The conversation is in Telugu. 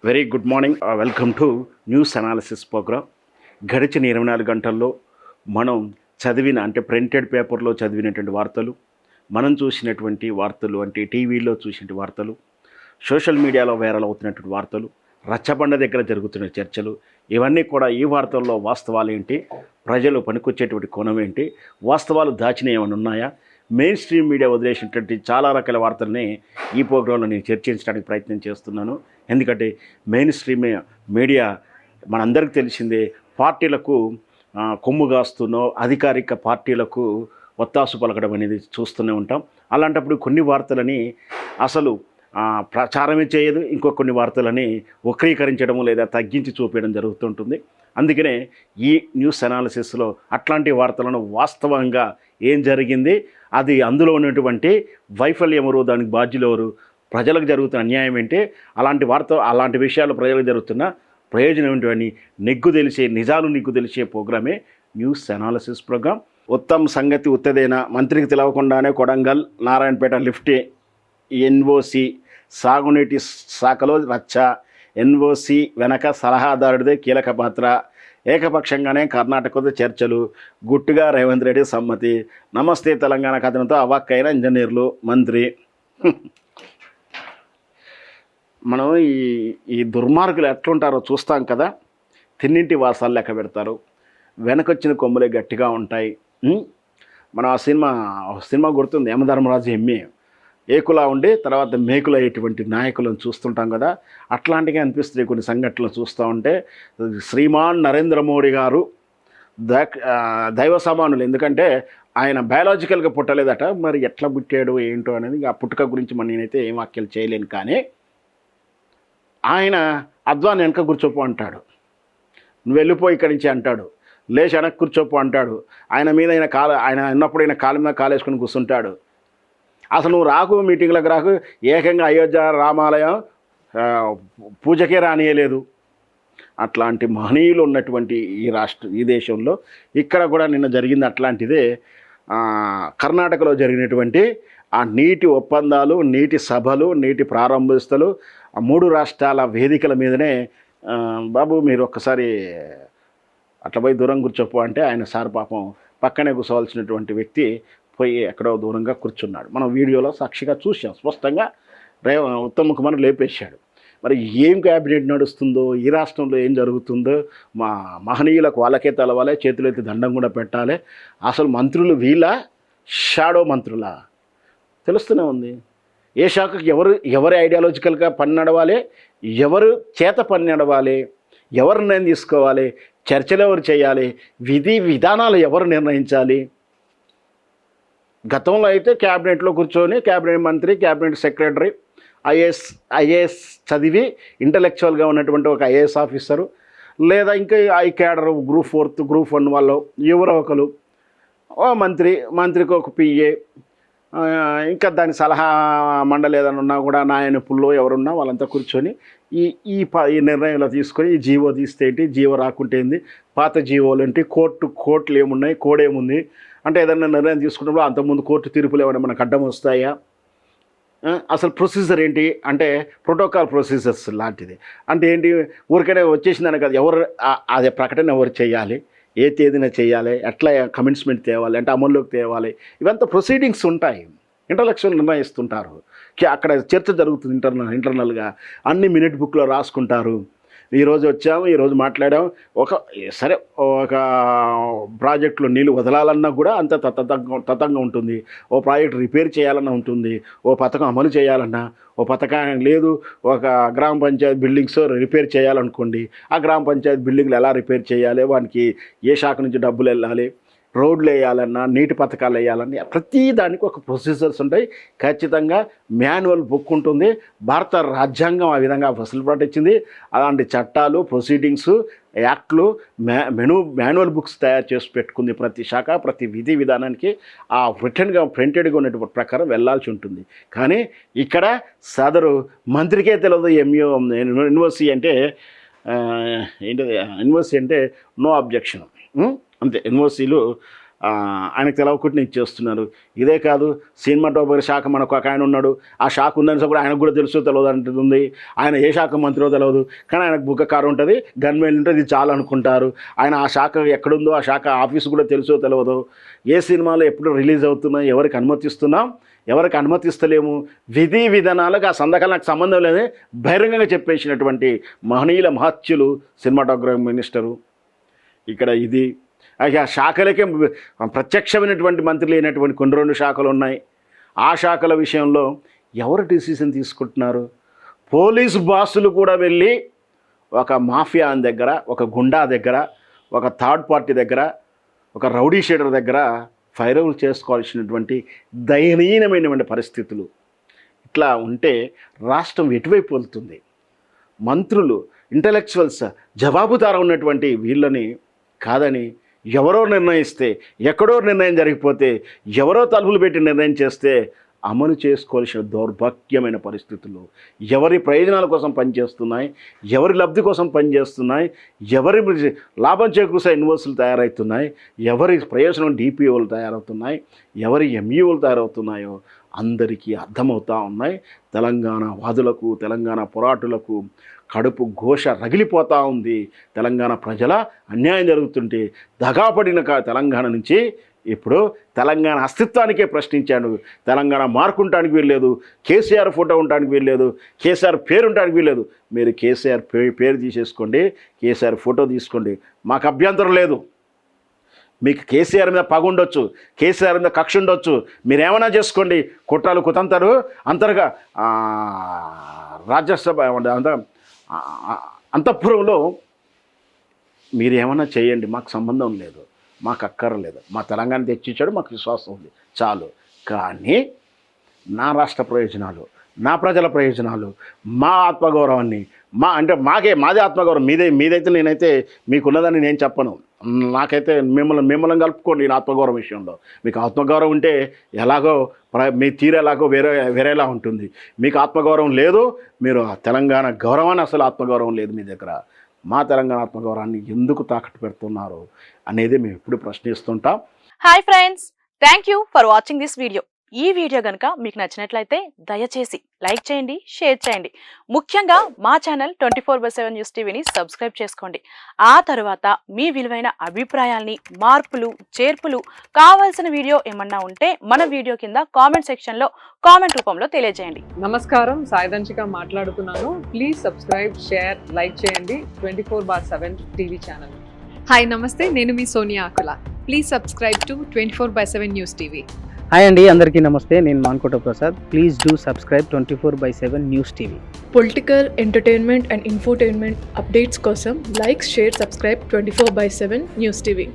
Very good morning. Welcome to news analysis program. గడిచిన 24 గంటల్లో మనం చదివిన అంటే ప్రింటెడ్ పేపర్లో చదివినటువంటి వార్తలు, మనం చూసినటువంటి వార్తలు అంటే టీవీలో చూసిన వార్తలు, సోషల్ మీడియాలో వైరల్ అవుతున్నటువంటి వార్తలు, రచ్చబండ దగ్గర జరుగుతున్న చర్చలు, ఇవన్నీ కూడా ఈ వార్తల్లో వాస్తవాలు ఏంటి, ప్రజలు పనికొచ్చేటువంటి కోణం ఏంటి, వాస్తవాలు దాచిన ఏమైనా ఉన్నాయా, మెయిన్ స్ట్రీమ్ మీడియా వదిలేసినటువంటి చాలా రకాల వార్తల్ని ఈ ప్రోగ్రాంలో నేను చర్చించడానికి ప్రయత్నం చేస్తున్నాను. ఎందుకంటే మెయిన్ స్ట్రీమ్ మీడియా మనందరికీ తెలిసిందే, పార్టీలకు కొమ్ము కాస్తున్నో అధికారిక పార్టీలకు ఒత్తాసు పలకడం అనేది చూస్తూనే ఉంటాం. అలాంటప్పుడు కొన్ని వార్తలని అసలు ప్రచారమే చేయదు, కొన్ని వార్తలని వక్రీకరించడము లేదా తగ్గించి చూపించడం జరుగుతుంటుంది. అందుకనే ఈ న్యూస్ అనాలిసిస్లో అట్లాంటి వార్తలను వాస్తవంగా ఏం జరిగింది, అది అందులో ఉన్నటువంటి వైఫల్యం ఎవరు, దానికి బాధ్యులు ఎవరు, ప్రజలకు జరుగుతున్న అన్యాయం ఏంటి, అలాంటి విషయాలు ప్రజలకు జరుగుతున్న ప్రయోజనం ఏంటి నిజాలు నిగ్గు తెలిసే ప్రోగ్రామే న్యూస్ అనాలిసిస్ ప్రోగ్రాం. ఉత్తమ్ సంగతి ఉత్తదేనా, మంత్రికి తెలవకుండానే కొడంగల్ నారాయణపేట లిఫ్ట్, ఎన్ఓసి సాగునీటి శాఖలో రచ్చ, ఎన్ఓసి వెనక సలహాదారుడిదే కీలక పాత్ర, ఏకపక్షంగానే కర్ణాటకతో చర్చలు, గుట్టుగా రేవంత్ రెడ్డి సమ్మతి, నమస్తే తెలంగాణ కథనంతో అవాక్కైన ఇంజనీర్లు మంత్రి. మనం ఈ దుర్మార్గులు ఎట్లుంటారో చూస్తాం కదా. తిన్నింటి వాసాలు లెక్క పెడతారు, వెనకొచ్చిన కొమ్ములే గట్టిగా ఉంటాయి. మనం ఆ సినిమా గుర్తుంది, యమధర్మరాజు ఎమ్మె ఏకులా ఉండి తర్వాత మేకులు అయ్యేటువంటి నాయకులను చూస్తుంటాం కదా. అట్లాంటిగా అనిపిస్తుంది కొన్ని సంఘటనలు చూస్తూ ఉంటే. శ్రీమాన్ నరేంద్ర మోడీ గారు దైవ సమానులు, ఎందుకంటే ఆయన బయాలజికల్గా పుట్టలేదట, మరి ఎట్లా పుట్టాడు ఏంటో అనేది ఆ పుట్టుక గురించి నేనైతే ఏం వ్యాఖ్యలు చేయలేను. కానీ ఆయన అద్వాన్ని వెనక కూర్చోపో అంటాడు, నువ్వు వెళ్ళిపో ఇక్కడి నుంచి అంటాడు, లేచి వెనక్కి కూర్చోపో అంటాడు, ఆయన మీద ఆయన ఉన్నప్పుడు ఆయన కాలు మీద కాలేసుకొని కూర్చుంటాడు. అసలు నువ్వు రాకు, మీటింగ్లకు రాకు, ఏకంగా అయోధ్య రామాలయం పూజకే రానియలేదు. అట్లాంటి మహనీయులు ఉన్నటువంటి ఈ దేశంలో ఇక్కడ కూడా నిన్న జరిగింది అట్లాంటిదే. కర్ణాటకలో జరిగినటువంటి ఆ నీటి ఒప్పందాలు, నీటి సభలు, నీటి ప్రారంభోత్సవాలు, ఆ 3 రాష్ట్రాల వేదికల మీదనే బాబు మీరు ఒక్కసారి అట్లా పోయి దూరం కూర్చోపో అంటే ఆయన సార్ పాపం పక్కనే కూర్చోవాల్సినటువంటి వ్యక్తి పోయి ఎక్కడో దూరంగా కూర్చున్నాడు. మనం వీడియోలో సాక్షిగా చూసాం, స్పష్టంగా ఉత్తమ్ కుమార్ లేపేశాడు. మరి ఏం క్యాబినెట్ నడుస్తుందో, ఈ రాష్ట్రంలో ఏం జరుగుతుందో మా మహనీయులకు వాళ్ళకే తెలవాలి, చేతులెత్తి దండం కూడా పెట్టాలి. అసలు మంత్రులు వీళ్ళ షాడో మంత్రుల తెలుస్తూనే ఉంది. ఏ శాఖకి ఎవరి ఐడియాలజికల్గా పని నడవాలి, ఎవరు చేత పని నడవాలి, ఎవరు నిర్ణయం తీసుకోవాలి, చర్చలు ఎవరు చేయాలి, విధి విధానాలు ఎవరు నిర్ణయించాలి. గతంలో అయితే క్యాబినెట్లో కూర్చొని క్యాబినెట్ మంత్రి, క్యాబినెట్ సెక్రటరీ, ఐఏఎస్ చదివి ఇంటలెక్చువల్గా ఉన్నటువంటి ఒక ఐఏఎస్ ఆఫీసరు, లేదా ఇంకా ఐ క్యాడర్ గ్రూప్ 4, గ్రూప్ 1 వాళ్ళు ఎవరో ఒకరు, మంత్రికి ఒక పిఏ, ఇంకా దాని సలహా మండలి ఏదైనా ఉన్నా కూడా నాయన పుల్లో ఎవరున్నా వాళ్ళంతా కూర్చొని ఈ నిర్ణయాలు తీసుకొని ఈ జీవో తీస్తే ఏంటి, జీవో రాకుంటే ఏంది, పాత జీవోలు ఏంటి, కోర్టులు ఏమున్నాయి, కోడ్ ఏముంది అంటే ఏదైనా నిర్ణయం తీసుకున్నప్పుడు అంతకుముందు కోర్టు తీర్పులు ఏమైనా మనకు అడ్డం వస్తాయా, అసలు ప్రొసీజర్ ఏంటి అంటే ప్రోటోకాల్ ప్రొసీజర్స్ లాంటిది. అంటే ఏంటి, ఊరికైనా వచ్చేసిందని కాదు, ఎవరు అదే ప్రకటన ఎవరు చేయాలి, ఏ తేదీన చేయాలి, ఎట్లా కమిట్మెంట్ తేవాలి అంటే అమల్లోకి తేవాలి, ఇవంతా ప్రొసీడింగ్స్ ఉంటాయి. ఇంటలెక్చువల్ నిర్ణయిస్తుంటారు, అక్కడ చర్చ జరుగుతుంది ఇంటర్నల్గా, అన్ని మినిట్ బుక్లో రాసుకుంటారు. ఈరోజు వచ్చాము, ఈరోజు మాట్లాడాము, ఒక ప్రాజెక్టులో నీళ్ళు వదలాలన్నా కూడా అంత తతంగా ఉంటుంది. ఓ ప్రాజెక్ట్ రిపేర్ చేయాలన్నా ఉంటుంది, ఓ పథకం అమలు చేయాలన్నా, ఓ పథకం లేదు, ఒక గ్రామ పంచాయతీ బిల్డింగ్స్ రిపేర్ చేయాలనుకోండి, ఆ గ్రామ పంచాయతీ బిల్డింగ్లు ఎలా రిపేర్ చేయాలి, వానికి ఏ శాఖ నుంచి డబ్బులు వెళ్ళాలి, రోడ్లు వేయాలన్నా, నీటి పథకాలు వేయాలన్నా, ప్రతి దానికి ఒక ప్రొసీజర్స్ ఉంటాయి. ఖచ్చితంగా మాన్యువల్ బుక్ ఉంటుంది. భారత రాజ్యాంగం ఆ విధంగా ఫెసిలిటీ ఇచ్చింది. అలాంటి చట్టాలు, ప్రొసీడింగ్స్, యాక్ట్లు, మాన్యువల్ బుక్స్ తయారు చేసి పెట్టుకుంది. ప్రతి శాఖ, ప్రతి విధి విధానానికి ఆ ప్రింటెడ్గా ఉన్నటువంటి ప్రకారం వెళ్లాల్సి ఉంటుంది. కానీ ఇక్కడ సదరు మంత్రికే తెలియదు యూనివర్సిటీ అంటే ఏంటిది, యూనివర్సిటీ అంటే నో అబ్జెక్షన్ అంతే. యూనివర్సిటీలు ఆయనకు తెలవకుండా ఇచ్చేస్తున్నారు. ఇదే కాదు, సినిమాటోగ్రఫీ శాఖ మనకు ఒక ఆయన ఉన్నాడు, ఆ శాఖ ఉందని కూడా ఆయనకు కూడా తెలుసో తెలియదు అంటుంది. ఆయన ఏ శాఖ మంత్రో తెలియదు, కానీ ఆయనకు బుక్క కారు ఉంటుంది, గన్మెన్ ఉంటుంది, ఇది చాలా అనుకుంటారు. ఆయన ఆ శాఖ ఎక్కడుందో ఆ శాఖ ఆఫీసు కూడా తెలుసో తెలియదు. ఏ సినిమాలు ఎప్పుడు రిలీజ్ అవుతున్నాయి, ఎవరికి అనుమతిస్తున్నాం, ఎవరికి అనుమతిస్తలేము, విధి విధానాలకు ఆ సందకాలు నాకు సంబంధం లేదని బహిరంగంగా చెప్పేసినటువంటి మహనీయుల మహత్యులు సినిమాటోగ్రఫీ మినిస్టరు. ఇక్కడ ఇది ఆ శాఖలకే ప్రత్యక్షమైనటువంటి మంత్రి లేనటువంటి కొన్ని 2 శాఖలు ఉన్నాయి. ఆ శాఖల విషయంలో ఎవరు డిసిషన్ తీసుకుంటున్నారు? పోలీసు బాసులు కూడా వెళ్ళి ఒక మాఫియా దగ్గర, ఒక గుండా దగ్గర, ఒక థర్డ్ పార్టీ దగ్గర, ఒక రౌడీ షీటర్ దగ్గర ఫైరవులు చేసుకోవాల్సినటువంటి దయనీయమైనటువంటి పరిస్థితులు. ఇట్లా ఉంటే రాష్ట్రం ఎటువైపు వెళ్తుంది? మంత్రులు, ఇంటలెక్చువల్స్, జవాబుదారం ఉన్నటువంటి వీళ్ళని కాదని ఎవరో నిర్ణయిస్తే, ఎక్కడో నిర్ణయం జరిగిపోతే, ఎవరో తలుపులు పెట్టి నిర్ణయం చేస్తే అమలు చేసుకోవాల్సిన దౌర్భాగ్యమైన పరిస్థితులు. ఎవరి ప్రయోజనాల కోసం పనిచేస్తున్నాయి, ఎవరి లబ్ధి కోసం పనిచేస్తున్నాయి, ఎవరి లాభం చేకూర్చే యూనివర్సిటీలు తయారవుతున్నాయి, ఎవరి ప్రయోజనం డిపిఓలు తయారవుతున్నాయి, ఎవరి ఎంఈఓలు తయారవుతున్నాయో అందరికీ అర్థమవుతూ ఉన్నాయి. తెలంగాణ వాదులకు, తెలంగాణ పోరాటులకు కడుపు ఘోష రగిలిపోతూ ఉంది. తెలంగాణ ప్రజల అన్యాయం జరుగుతుంటే దగాపడిన తెలంగాణ నుంచి ఇప్పుడు తెలంగాణ అస్తిత్వానికే ప్రశ్నించాడు. తెలంగాణ మార్కుంటానికి వీల్లేదు, కేసీఆర్ ఫోటో ఉండడానికి వీల్లేదు, కేసీఆర్ పేరు ఉండడానికి వీల్లేదు. మీరు కేసీఆర్ పేరు తీసేసుకోండి, కేసీఆర్ ఫోటో తీసుకోండి, మాకు అభ్యంతరం లేదు. మీకు కేసీఆర్ మీద పగ ఉండొచ్చు, కేసీఆర్ మీద కక్ష ఉండొచ్చు, మీరేమైనా చేసుకోండి. కుట్రలు కుతంతరు అంతర్గా రాజ్యసభ అంతఃపురంలో మీరేమైనా చేయండి, మాకు సంబంధం లేదు, మాకు అక్కర్లేదు. మా తెలంగాణ తెచ్చిచ్చాడు, మాకు విశ్వాసం ఉంది, చాలు. కానీ నా రాష్ట్ర ప్రయోజనాలు, నా ప్రజల ప్రయోజనాలు, మా ఆత్మగౌరవాన్ని, మాదే ఆత్మగౌరవం, మీదైతే నేనైతే మీకున్నదని నేను చెప్పను. నాకైతే మిమ్మల్ని కలుపుకోండి నేను ఆత్మగౌరవం విషయంలో. మీకు ఆత్మగౌరవం ఉంటే ఎలాగో మీ తీరు ఎలాగో వేరేలా ఉంటుంది. మీకు ఆత్మగౌరవం లేదు, మీరు తెలంగాణ గౌరవాన్ని అసలు ఆత్మగౌరవం లేదు మీ దగ్గర. మా తెలంగాణ ఆత్మగౌరవాన్ని ఎందుకు తాకట్టు పెడుతున్నారు అనేది మేము ఎప్పుడు ప్రశ్నిస్తుంటాం. Hi friends, thank you for watching this video. ఈ వీడియో కనుక మీకు నచ్చినట్లయితే దయచేసి లైక్ చేయండి, షేర్ చేయండి. ముఖ్యంగా మా ఛానల్ 24/7 న్యూస్ టీవీని సబ్స్క్రైబ్ చేసుకోండి. ఆ తర్వాత మీ విలువైన అభిప్రాయాల్ని, మార్పులు, చేర్పులు, కావాల్సిన వీడియో ఏమన్నా ఉంటే మన వీడియో కింద కామెంట్ సెక్షన్లో కామెంట్ రూపంలో తెలియజేయండి. నమస్కారం, సాయిదంచిక మాట్లాడుతున్నాను. ప్లీజ్ సబ్స్క్రైబ్, షేర్, లైక్ చేయండి 24/7 టీవీ ఛానల్. హాయ్ నమస్తే, నేను మీ Sonia Akula. Please subscribe to 24/7 news TV. Hi అండి, అందరికీ నమస్తే. నేను Mankota Prasad. Please do subscribe 24/7 news TV. Political, entertainment and infotainment updates కోసం like, share, subscribe 24/7 news TV.